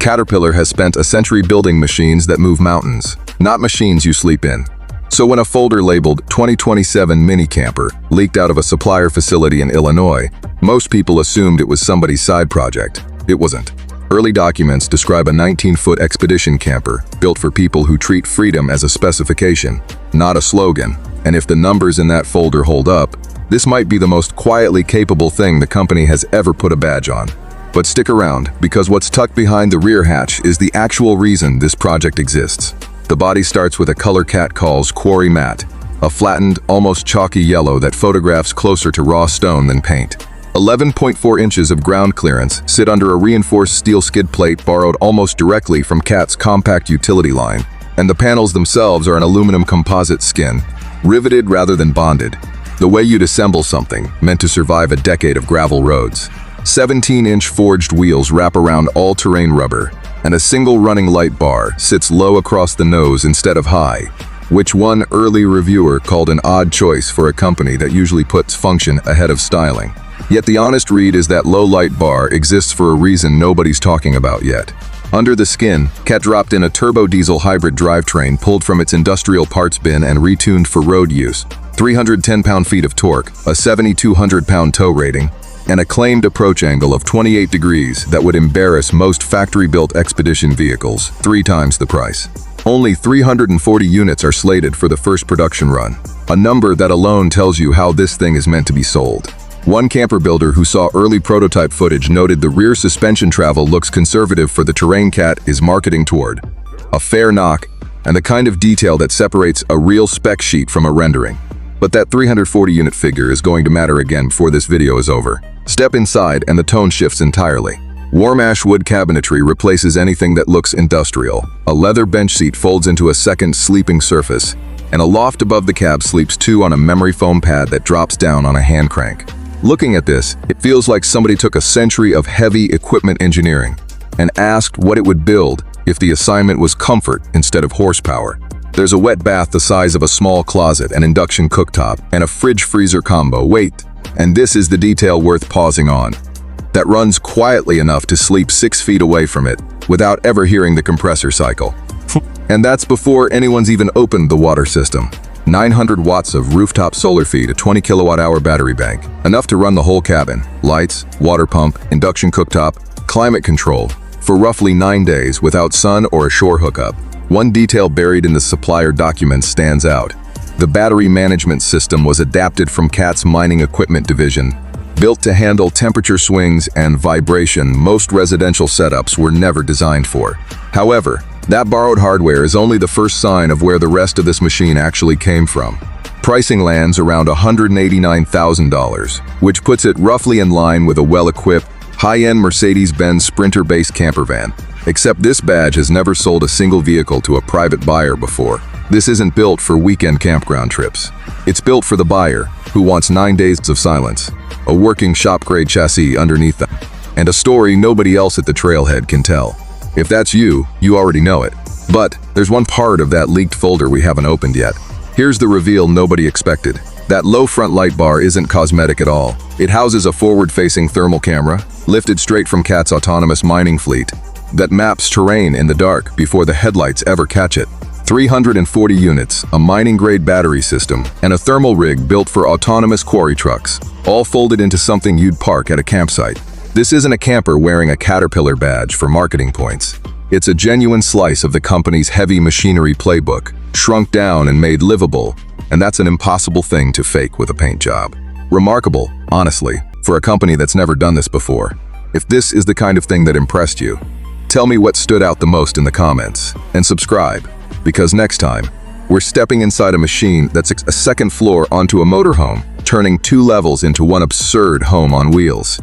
Caterpillar has spent a century building machines that move mountains, not machines you sleep in. So when a folder labeled 2027 Mini Camper leaked out of a supplier facility in Illinois, most people assumed it was somebody's side project. It wasn't. Early documents describe a 19-foot expedition camper built for people who treat freedom as a specification, not a slogan. And if the numbers in that folder hold up, this might be the most quietly capable thing the company has ever put a badge on. But stick around, because what's tucked behind the rear hatch is the actual reason this project exists. The body starts with a color Cat calls Quarry Matte, a flattened, almost chalky yellow that photographs closer to raw stone than paint. 11.4 inches of ground clearance sit under a reinforced steel skid plate borrowed almost directly from Cat's compact utility line, and the panels themselves are an aluminum composite skin, riveted rather than bonded, the way you'd assemble something meant to survive a decade of gravel roads. 17-inch forged wheels wrap around all-terrain rubber, and a single running light bar sits low across the nose instead of high, which one early reviewer called an odd choice for a company that usually puts function ahead of styling. Yet the honest read is that low light bar exists for a reason nobody's talking about yet. Under the skin, Cat dropped in a turbo-diesel hybrid drivetrain pulled from its industrial parts bin and retuned for road use, 310 pound-feet of torque, a 7,200-pound tow rating, and a claimed approach angle of 28 degrees that would embarrass most factory-built expedition vehicles, 3 times the price. Only 340 units are slated for the first production run, a number that alone tells you how this thing is meant to be sold. One camper builder who saw early prototype footage noted the rear suspension travel looks conservative for the terrain Cat is marketing toward. A fair knock, and the kind of detail that separates a real spec sheet from a rendering. But that 340-unit figure is going to matter again before this video is over. Step inside and the tone shifts entirely. Warm ash wood cabinetry replaces anything that looks industrial. A leather bench seat folds into a second sleeping surface, and a loft above the cab sleeps 2 on a memory foam pad that drops down on a hand crank. Looking at this, it feels like somebody took a century of heavy equipment engineering and asked what it would build if the assignment was comfort instead of horsepower. There's a wet bath the size of a small closet, an induction cooktop, and a fridge-freezer combo. Wait, and this is the detail worth pausing on. That runs quietly enough to sleep 6 feet away from it without ever hearing the compressor cycle. And that's before anyone's even opened the water system. 900 watts of rooftop solar feed, a 20 kilowatt-hour battery bank, enough to run the whole cabin, lights, water pump, induction cooktop, climate control, for roughly 9 days without sun or a shore hookup. One detail buried in the supplier documents stands out. The battery management system was adapted from Cat's mining equipment division, built to handle temperature swings and vibration most residential setups were never designed for. However, that borrowed hardware is only the first sign of where the rest of this machine actually came from. Pricing lands around $189,000, which puts it roughly in line with a well-equipped, high-end Mercedes-Benz Sprinter-based camper van. Except this badge has never sold a single vehicle to a private buyer before. This isn't built for weekend campground trips. It's built for the buyer, who wants 9 days of silence, a working shop-grade chassis underneath them, and a story nobody else at the trailhead can tell. If that's you, you already know it. But there's one part of that leaked folder we haven't opened yet. Here's the reveal nobody expected. That low front light bar isn't cosmetic at all. It houses a forward-facing thermal camera, lifted straight from Cat's autonomous mining fleet, that maps terrain in the dark before the headlights ever catch it. 340 units, a mining-grade battery system, and a thermal rig built for autonomous quarry trucks, all folded into something you'd park at a campsite. This isn't a camper wearing a Caterpillar badge for marketing points. It's a genuine slice of the company's heavy machinery playbook, shrunk down and made livable, and that's an impossible thing to fake with a paint job. Remarkable, honestly, for a company that's never done this before. If this is the kind of thing that impressed you, tell me what stood out the most in the comments, and subscribe, because next time, we're stepping inside a machine that's a second floor onto a motorhome, turning 2 levels into one absurd home on wheels.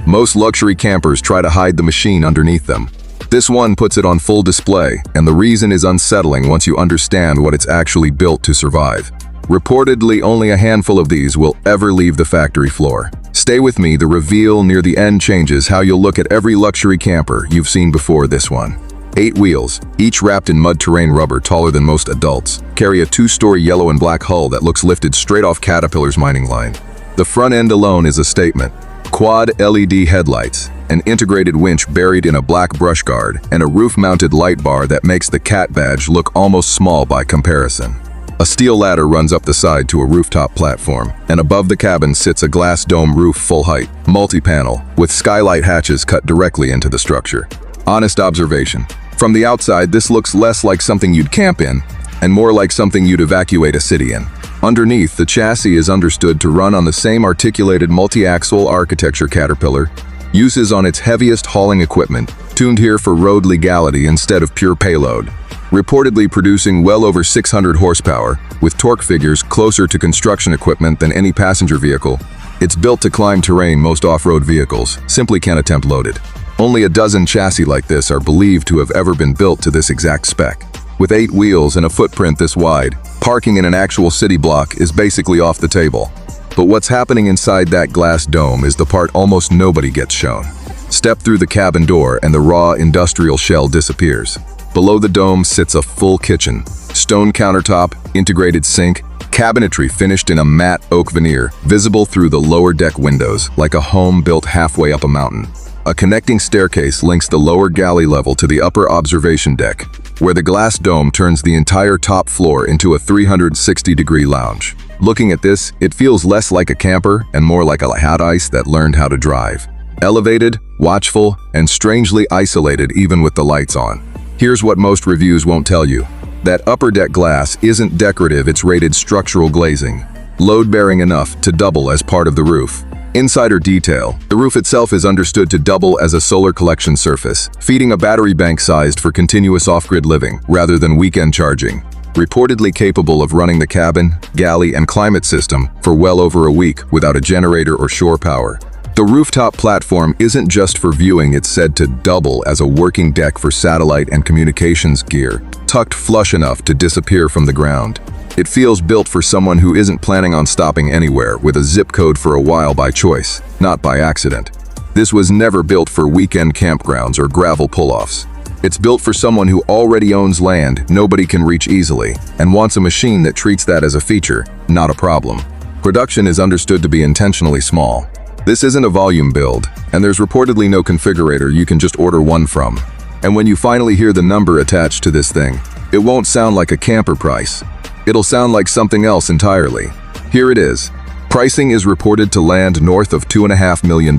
Most luxury campers try to hide the machine underneath them. This one puts it on full display, and the reason is unsettling once you understand what it's actually built to survive. Reportedly, only a handful of these will ever leave the factory floor. Stay with me, the reveal near the end changes how you'll look at every luxury camper you've seen before this one. 8 wheels, each wrapped in mud terrain rubber taller than most adults, carry a 2-story yellow and black hull that looks lifted straight off Caterpillar's mining line. The front end alone is a statement. Quad LED headlights, an integrated winch buried in a black brush guard, and a roof-mounted light bar that makes the Cat badge look almost small by comparison. A steel ladder runs up the side to a rooftop platform, and above the cabin sits a glass dome roof full height, multi-panel, with skylight hatches cut directly into the structure. Honest observation. From the outside, this looks less like something you'd camp in, and more like something you'd evacuate a city in. Underneath, the chassis is understood to run on the same articulated multi-axle architecture Caterpillar uses on its heaviest hauling equipment, tuned here for road legality instead of pure payload. Reportedly producing well over 600 horsepower, with torque figures closer to construction equipment than any passenger vehicle, it's built to climb terrain most off-road vehicles simply can't attempt loaded. Only a dozen chassis like this are believed to have ever been built to this exact spec. With 8 wheels and a footprint this wide, parking in an actual city block is basically off the table. But what's happening inside that glass dome is the part almost nobody gets shown. Step through the cabin door and the raw industrial shell disappears. Below the dome sits a full kitchen, stone countertop, integrated sink, cabinetry finished in a matte oak veneer, visible through the lower deck windows, like a home built halfway up a mountain. A connecting staircase links the lower galley level to the upper observation deck, where the glass dome turns the entire top floor into a 360-degree lounge. Looking at this, it feels less like a camper and more like a hat ice that learned how to drive. Elevated, watchful, and strangely isolated even with the lights on. Here's what most reviews won't tell you. That upper deck glass isn't decorative, it's rated structural glazing, load-bearing enough to double as part of the roof. Insider detail, the roof itself is understood to double as a solar collection surface, feeding a battery bank sized for continuous off-grid living rather than weekend charging. Reportedly capable of running the cabin, galley, and climate system for well over a week without a generator or shore power. The rooftop platform isn't just for viewing, it's said to double as a working deck for satellite and communications gear, tucked flush enough to disappear from the ground. It feels built for someone who isn't planning on stopping anywhere, with a zip code for a while by choice, not by accident. This was never built for weekend campgrounds or gravel pull-offs. It's built for someone who already owns land nobody can reach easily, and wants a machine that treats that as a feature, not a problem. Production is understood to be intentionally small. This isn't a volume build, and there's reportedly no configurator you can just order one from. And when you finally hear the number attached to this thing, it won't sound like a camper price. It'll sound like something else entirely. Here it is. Pricing is reported to land north of $2.5 million,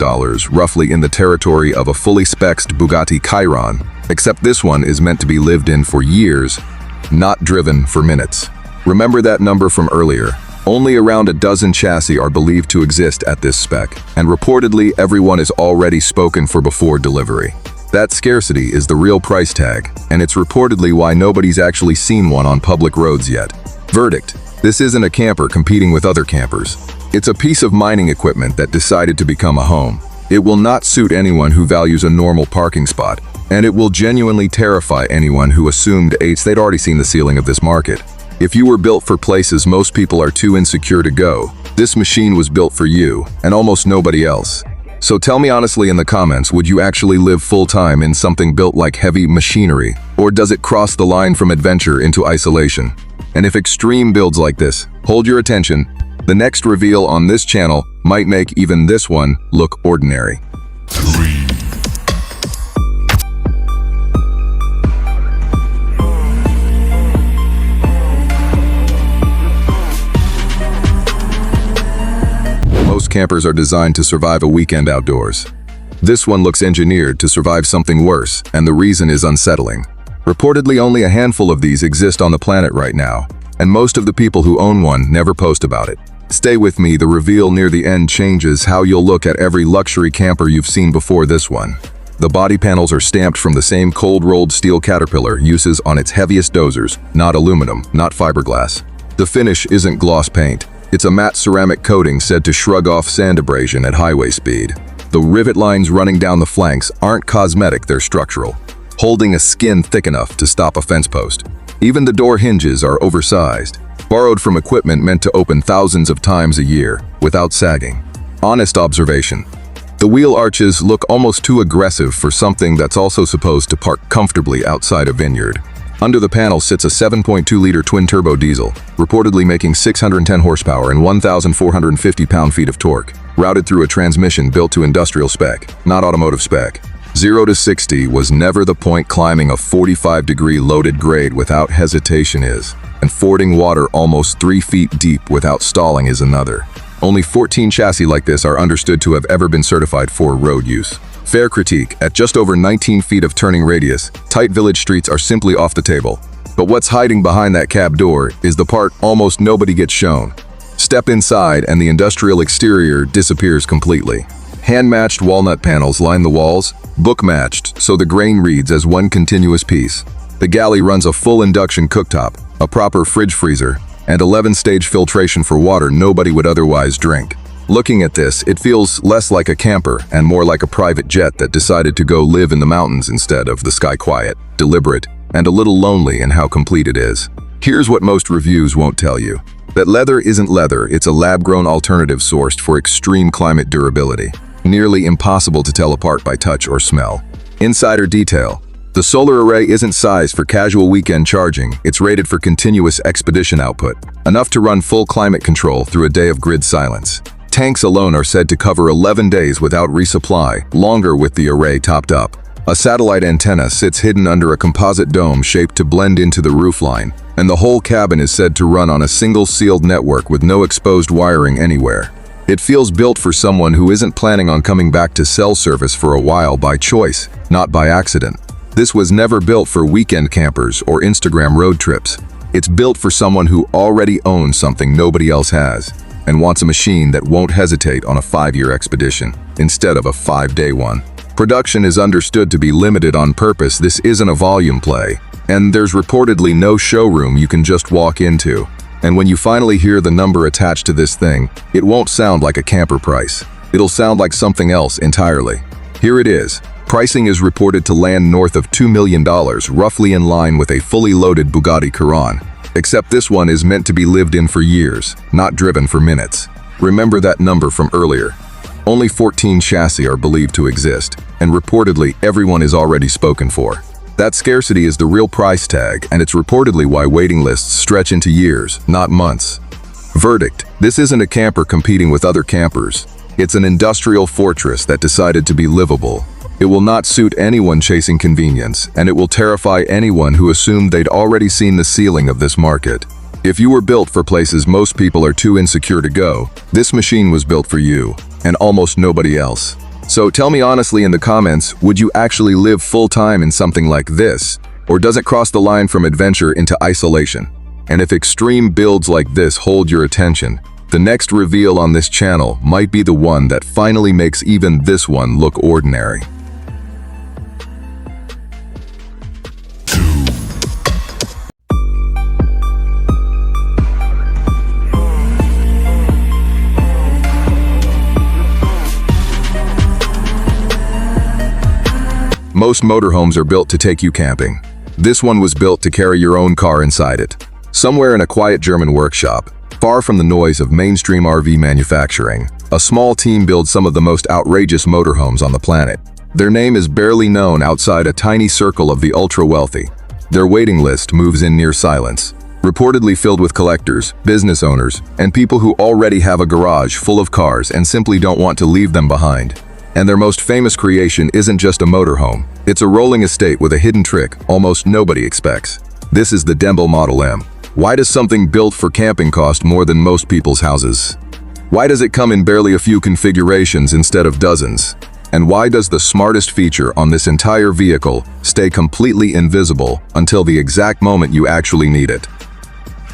roughly in the territory of a fully spec'd Bugatti Chiron, except this one is meant to be lived in for years, not driven for minutes. Remember that number from earlier. Only around a dozen chassis are believed to exist at this spec, and reportedly everyone is already spoken for before delivery. That scarcity is the real price tag, and it's reportedly why nobody's actually seen one on public roads yet. Verdict: this isn't a camper competing with other campers. It's a piece of mining equipment that decided to become a home. It will not suit anyone who values a normal parking spot, and it will genuinely terrify anyone who assumed they'd already seen the ceiling of this market. If you were built for places most people are too insecure to go, this machine was built for you, and almost nobody else. So tell me honestly in the comments, would you actually live full-time in something built like heavy machinery, or does it cross the line from adventure into isolation? And if extreme builds like this hold your attention, the next reveal on this channel might make even this one look ordinary. Most campers are designed to survive a weekend outdoors. This one looks engineered to survive something worse, and the reason is unsettling. Reportedly, only a handful of these exist on the planet right now, and most of the people who own one never post about it. Stay with me, the reveal near the end changes how you'll look at every luxury camper you've seen before this one. The body panels are stamped from the same cold-rolled steel Caterpillar uses on its heaviest dozers, not aluminum, not fiberglass. The finish isn't gloss paint. It's a matte ceramic coating said to shrug off sand abrasion at highway speed. The rivet lines running down the flanks aren't cosmetic, they're structural, holding a skin thick enough to stop a fence post. Even the door hinges are oversized. borrowed from equipment meant to open thousands of times a year, without sagging. Honest observation. The wheel arches look almost too aggressive for something that's also supposed to park comfortably outside a vineyard. Under the panel sits a 7.2-liter twin-turbo diesel, reportedly making 610 horsepower and 1,450 pound-feet of torque, routed through a transmission built to industrial spec, not automotive spec. 0 to 60 was never the point. Climbing a 45-degree loaded grade without hesitation is, and fording water almost 3 feet deep without stalling is another. Only 14 chassis like this are understood to have ever been certified for road use. Fair critique, at just over 19 feet of turning radius, tight village streets are simply off the table. But what's hiding behind that cab door is the part almost nobody gets shown. Step inside and the industrial exterior disappears completely. Hand-matched walnut panels line the walls, book-matched so the grain reads as one continuous piece. The galley runs a full induction cooktop, a proper fridge freezer, and 11-stage filtration for water nobody would otherwise drink. Looking at this, it feels less like a camper and more like a private jet that decided to go live in the mountains instead of the sky. Quiet, deliberate, and a little lonely in how complete it is. Here's what most reviews won't tell you. That leather isn't leather, it's a lab-grown alternative sourced for extreme climate durability. Nearly impossible to tell apart by touch or smell. Insider detail. The solar array isn't sized for casual weekend charging, it's rated for continuous expedition output, enough to run full climate control through a day of grid silence. Tanks alone are said to cover 11 days without resupply, longer with the array topped up. A satellite antenna sits hidden under a composite dome shaped to blend into the roofline, and the whole cabin is said to run on a single sealed network with no exposed wiring anywhere. It feels built for someone who isn't planning on coming back to cell service for a while by choice, not by accident. This was never built for weekend campers or Instagram road trips. It's built for someone who already owns something nobody else has, and wants a machine that won't hesitate on a 5-year expedition, instead of a 5-day one. Production is understood to be limited on purpose. This isn't a volume play, and there's reportedly no showroom you can just walk into. And when you finally hear the number attached to this thing, it won't sound like a camper price. It'll sound like something else entirely. Here it is. Pricing is reported to land north of $2 million, roughly in line with a fully loaded Bugatti Chiron. Except this one is meant to be lived in for years, not driven for minutes. Remember that number from earlier. Only 14 chassis are believed to exist, and reportedly everyone is already spoken for. That scarcity is the real price tag, and it's reportedly why waiting lists stretch into years, not months. Verdict: this isn't a camper competing with other campers. It's an industrial fortress that decided to be livable. It will not suit anyone chasing convenience, and it will terrify anyone who assumed they'd already seen the ceiling of this market. If you were built for places most people are too insecure to go, this machine was built for you, and almost nobody else. So tell me honestly in the comments, would you actually live full-time in something like this? Or does it cross the line from adventure into isolation? And if extreme builds like this hold your attention, the next reveal on this channel might be the one that finally makes even this one look ordinary. Most motorhomes are built to take you camping. This one was built to carry your own car inside it. Somewhere in a quiet German workshop, far from the noise of mainstream RV manufacturing, a small team builds some of the most outrageous motorhomes on the planet. Their name is barely known outside a tiny circle of the ultra-wealthy. Their waiting list moves in near silence, reportedly filled with collectors, business owners, and people who already have a garage full of cars and simply don't want to leave them behind. And their most famous creation isn't just a motorhome. It's a rolling estate with a hidden trick almost nobody expects. This is the Demble Model M. Why does something built for camping cost more than most people's houses? Why does it come in barely a few configurations instead of dozens? And why does the smartest feature on this entire vehicle stay completely invisible until the exact moment you actually need it?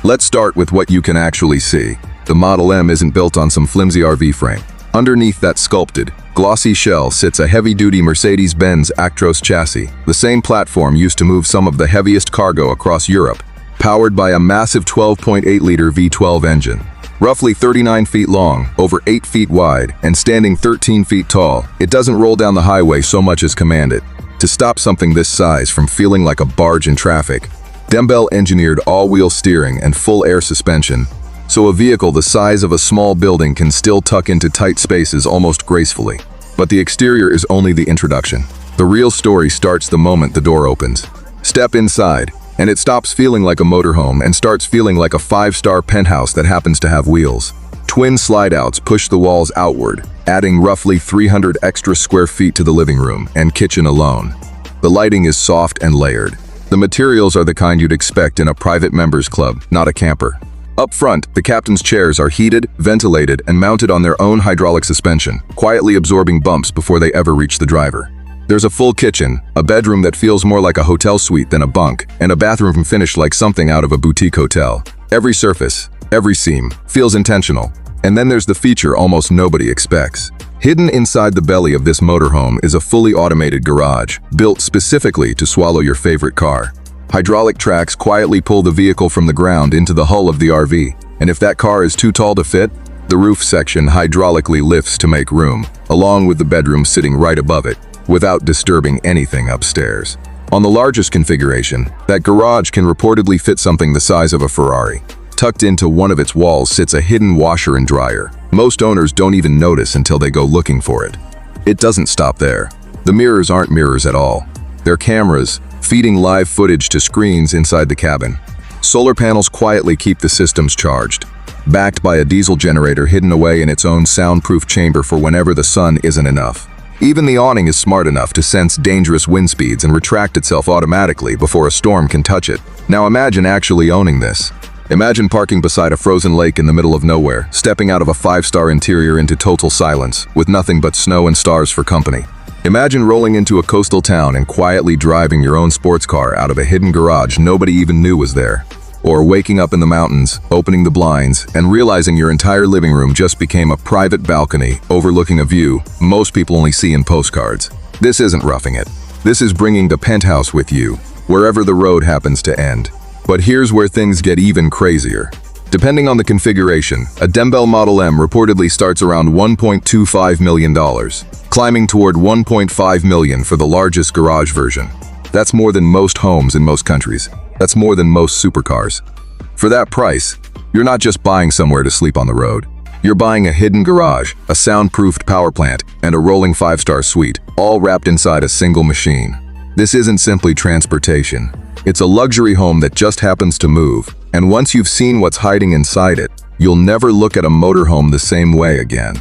Let's start with what you can actually see. The Model M isn't built on some flimsy RV frame. Underneath that sculpted, glossy shell sits a heavy-duty Mercedes-Benz Actros chassis, the same platform used to move some of the heaviest cargo across Europe, powered by a massive 12.8-liter V12 engine. Roughly 39 feet long, over 8 feet wide, and standing 13 feet tall, it doesn't roll down the highway so much as command it. To stop something this size from feeling like a barge in traffic, Dembel engineered all-wheel steering and full air suspension, so a vehicle the size of a small building can still tuck into tight spaces almost gracefully. But the exterior is only the introduction. The real story starts the moment the door opens. Step inside, and it stops feeling like a motorhome and starts feeling like a 5-star penthouse that happens to have wheels. Twin slide-outs push the walls outward, adding roughly 300 extra square feet to the living room and kitchen alone. The lighting is soft and layered. The materials are the kind you'd expect in a private members club, not a camper. Up front, the captain's chairs are heated, ventilated, and mounted on their own hydraulic suspension, quietly absorbing bumps before they ever reach the driver. There's a full kitchen, a bedroom that feels more like a hotel suite than a bunk, and a bathroom finished like something out of a boutique hotel. Every surface, every seam, feels intentional. And then there's the feature almost nobody expects. Hidden inside the belly of this motorhome is a fully automated garage, built specifically to swallow your favorite car. Hydraulic tracks quietly pull the vehicle from the ground into the hull of the RV, and if that car is too tall to fit, the roof section hydraulically lifts to make room, along with the bedroom sitting right above it, without disturbing anything upstairs. On the largest configuration, that garage can reportedly fit something the size of a Ferrari. Tucked into one of its walls sits a hidden washer and dryer. Most owners don't even notice until they go looking for it. It doesn't stop there. The mirrors aren't mirrors at all. They're cameras, feeding live footage to screens inside the cabin. Solar panels quietly keep the systems charged, backed by a diesel generator hidden away in its own soundproof chamber for whenever the sun isn't enough. Even the awning is smart enough to sense dangerous wind speeds and retract itself automatically before a storm can touch it. Now imagine actually owning this. Imagine parking beside a frozen lake in the middle of nowhere, stepping out of a 5-star interior into total silence, with nothing but snow and stars for company. Imagine rolling into a coastal town and quietly driving your own sports car out of a hidden garage nobody even knew was there. Or waking up in the mountains, opening the blinds, and realizing your entire living room just became a private balcony overlooking a view most people only see in postcards. This isn't roughing it. This is bringing the penthouse with you, wherever the road happens to end. But here's where things get even crazier. Depending on the configuration, a Dembel Model M reportedly starts around $1.25 million, climbing toward $1.5 million for the largest garage version. That's more than most homes in most countries. That's more than most supercars. For that price, you're not just buying somewhere to sleep on the road. You're buying a hidden garage, a soundproofed power plant, and a rolling 5-star suite, all wrapped inside a single machine. This isn't simply transportation. It's a luxury home that just happens to move, and once you've seen what's hiding inside it, you'll never look at a motorhome the same way again.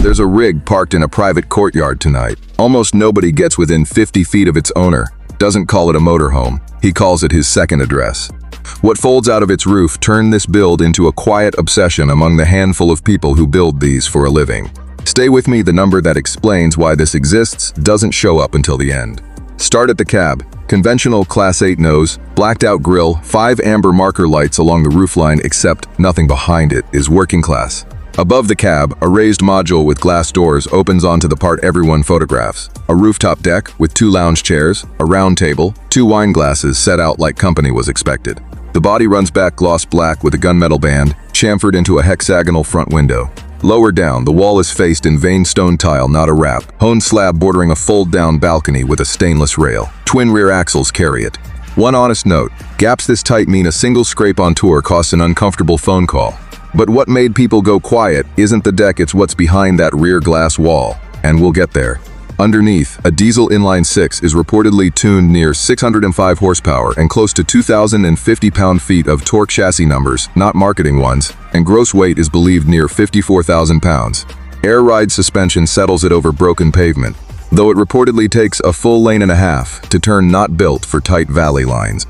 There's a rig parked in a private courtyard tonight. Almost nobody gets within 50 feet of its owner. Doesn't call it a motorhome. He calls it his second address. What folds out of its roof turned this build into a quiet obsession among the handful of people who build these for a living. Stay with me, the number that explains why this exists doesn't show up until the end. Start at the cab. Conventional Class 8 nose, blacked out grille, 5 amber marker lights along the roofline, except nothing behind it is working class. Above the cab, a raised module with glass doors opens onto the part everyone photographs. A rooftop deck with 2 lounge chairs, a round table, 2 wine glasses set out like company was expected. The body runs back gloss black with a gunmetal band, chamfered into a hexagonal front window. Lower down, the wall is faced in veined stone tile, not a wrap. Honed slab bordering a fold-down balcony with a stainless rail. Twin rear axles carry it. One honest note, gaps this tight mean a single scrape on tour costs an uncomfortable phone call. But what made people go quiet isn't the deck, it's what's behind that rear glass wall. And we'll get there. Underneath, a diesel inline-6 is reportedly tuned near 605 horsepower and close to 2,050 pound-feet of torque chassis numbers, not marketing ones, and gross weight is believed near 54,000 pounds. Air ride suspension settles it over broken pavement, though it reportedly takes a full lane and a half to turn, not built for tight valley lines.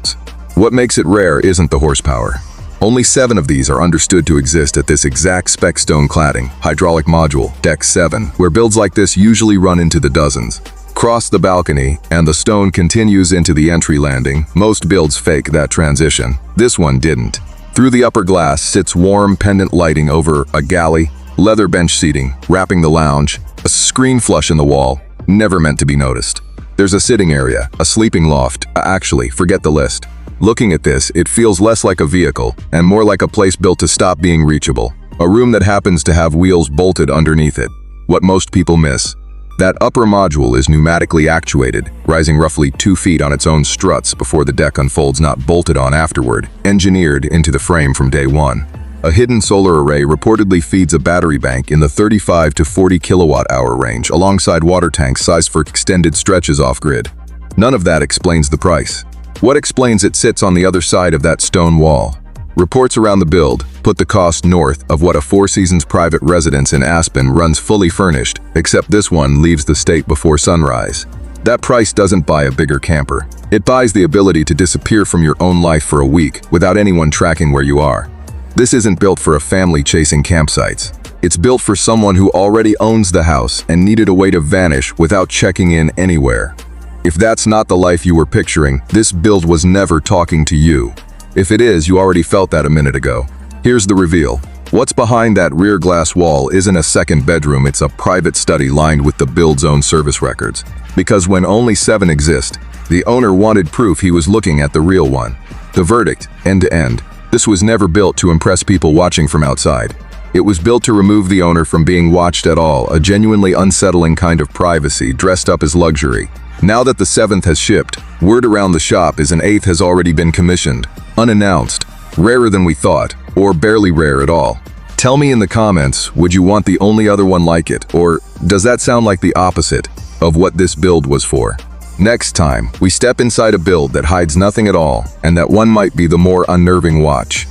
What makes it rare isn't the horsepower. Only 7 of these are understood to exist at this exact spec stone cladding, hydraulic module, deck 7, where builds like this usually run into the dozens. Cross the balcony, and the stone continues into the entry landing. Most builds fake that transition. This one didn't. Through the upper glass sits warm pendant lighting over a galley, leather bench seating, wrapping the lounge, a screen flush in the wall, never meant to be noticed. There's a sitting area, a sleeping loft, actually, forget the list. Looking at this, it feels less like a vehicle and more like a place built to stop being reachable. A room that happens to have wheels bolted underneath it. What most people miss. That upper module is pneumatically actuated, rising roughly 2 feet on its own struts before the deck unfolds, not bolted on afterward, engineered into the frame from day one. A hidden solar array reportedly feeds a battery bank in the 35 to 40 kilowatt-hour range alongside water tanks sized for extended stretches off-grid. None of that explains the price. What explains it sits on the other side of that stone wall. Reports around the build put the cost north of what a Four Seasons private residence in Aspen runs fully furnished, except this one leaves the state before sunrise. That price doesn't buy a bigger camper. It buys the ability to disappear from your own life for a week without anyone tracking where you are. This isn't built for a family chasing campsites. It's built for someone who already owns the house and needed a way to vanish without checking in anywhere. If that's not the life you were picturing, this build was never talking to you. If it is, you already felt that a minute ago. Here's the reveal. What's behind that rear glass wall isn't a second bedroom, it's a private study lined with the build's own service records. Because when only 7 exist, the owner wanted proof he was looking at the real one. The verdict, end to end. This was never built to impress people watching from outside. It was built to remove the owner from being watched at all, a genuinely unsettling kind of privacy dressed up as luxury. Now that the 7th has shipped, word around the shop is an 8th has already been commissioned, unannounced, rarer than we thought, or barely rare at all. Tell me in the comments, would you want the only other one like it, or does that sound like the opposite of what this build was for? Next time, we step inside a build that hides nothing at all, and that one might be the more unnerving watch.